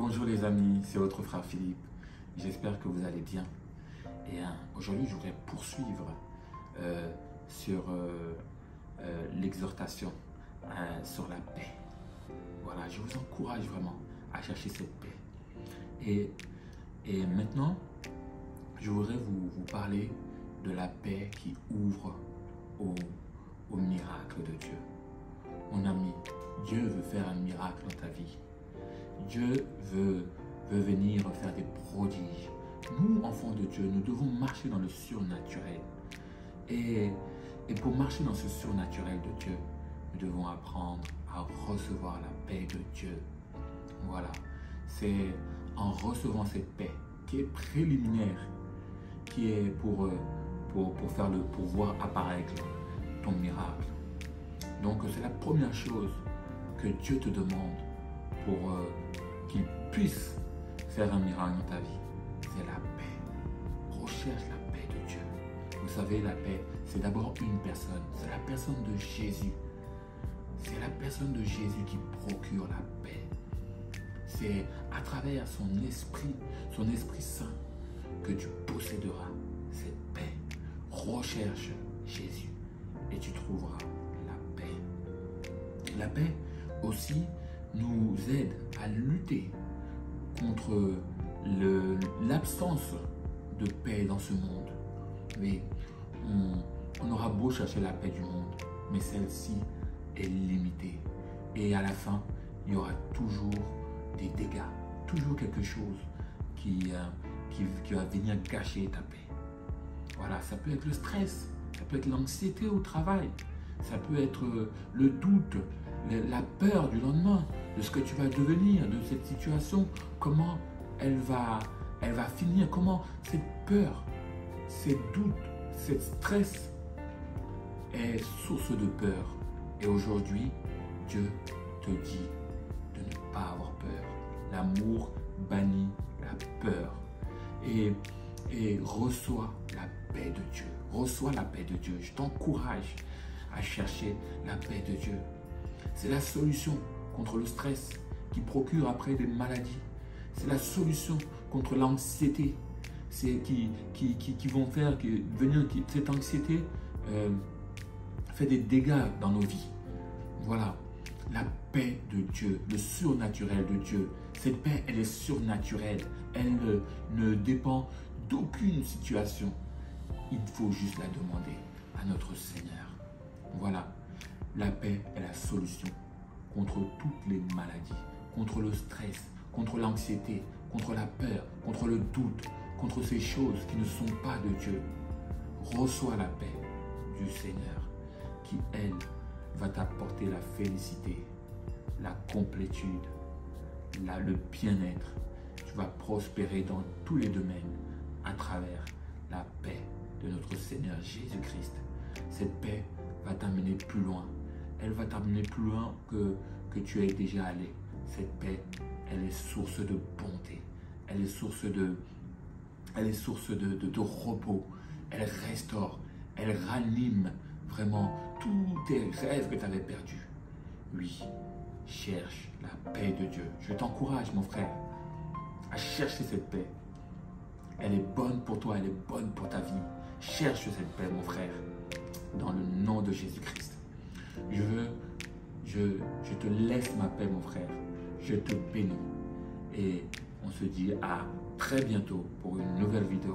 Bonjour les amis, c'est votre frère Philippe. J'espère que vous allez bien. Et aujourd'hui, je voudrais poursuivre sur l'exhortation sur la paix. Voilà, je vous encourage vraiment à chercher cette paix. Et maintenant, je voudrais vous parler de la paix qui ouvre au miracle de Dieu. Mon ami, Dieu veut faire un miracle dans ta vie. Dieu veut venir faire des prodiges. Nous, enfants de Dieu, nous devons marcher dans le surnaturel. Et pour marcher dans ce surnaturel de Dieu, nous devons apprendre à recevoir la paix de Dieu. Voilà, c'est en recevant cette paix qui est préliminaire, qui est pour voir apparaître ton miracle. Donc c'est la première chose que Dieu te demande pour qu'il puisse faire un miracle dans ta vie. C'est la paix. Recherche la paix de Dieu. Vous savez, la paix, c'est d'abord une personne. C'est la personne de Jésus. C'est la personne de Jésus qui procure la paix. C'est à travers son Esprit Saint, que tu posséderas cette paix. Recherche Jésus et tu trouveras la paix. La paix aussi nous aide à lutter contre l'absence de paix dans ce monde. Mais on aura beau chercher la paix du monde, mais celle-ci est limitée. Et à la fin, il y aura toujours des dégâts, toujours quelque chose qui va venir gâcher ta paix. Voilà, ça peut être le stress, ça peut être l'anxiété au travail, ça peut être le doute, la peur du lendemain, de ce que tu vas devenir, de cette situation, comment elle va finir, comment cette peur, ces doutes, ce stress est source de peur. Et aujourd'hui, Dieu te dit de ne pas avoir peur. L'amour bannit la peur. Et reçois la paix de Dieu. Reçois la paix de Dieu. Je t'encourage à chercher la paix de Dieu. C'est la solution contre le stress qui procure après des maladies. C'est la solution contre l'anxiété. C'est qui vont faire cette anxiété fait des dégâts dans nos vies. Voilà, la paix de Dieu, le surnaturel de Dieu. Cette paix, elle est surnaturelle. Elle ne dépend d'aucune situation. Il faut juste la demander à notre Seigneur. Voilà, la paix est la solution contre toutes les maladies, contre le stress, contre l'anxiété, contre la peur, contre le doute, contre ces choses qui ne sont pas de Dieu. Reçois la paix du Seigneur qui, elle, va t'apporter la félicité, la complétude, le bien-être. Tu vas prospérer dans tous les domaines à travers la paix de notre Seigneur Jésus-Christ. Cette paix va t'amener plus loin. Elle va t'amener plus loin que tu es déjà allé. Cette paix, elle est source de bonté. Elle est source de repos. Elle restaure. Elle ranime vraiment tous tes rêves que tu avais perdus. Oui, cherche la paix de Dieu. Je t'encourage, mon frère, à chercher cette paix. Elle est bonne pour toi, elle est bonne pour ta vie. Cherche cette paix, mon frère, dans le nom de Jésus-Christ. Je te laisse ma paix, mon frère. Je te bénis. Et on se dit à très bientôt pour une nouvelle vidéo.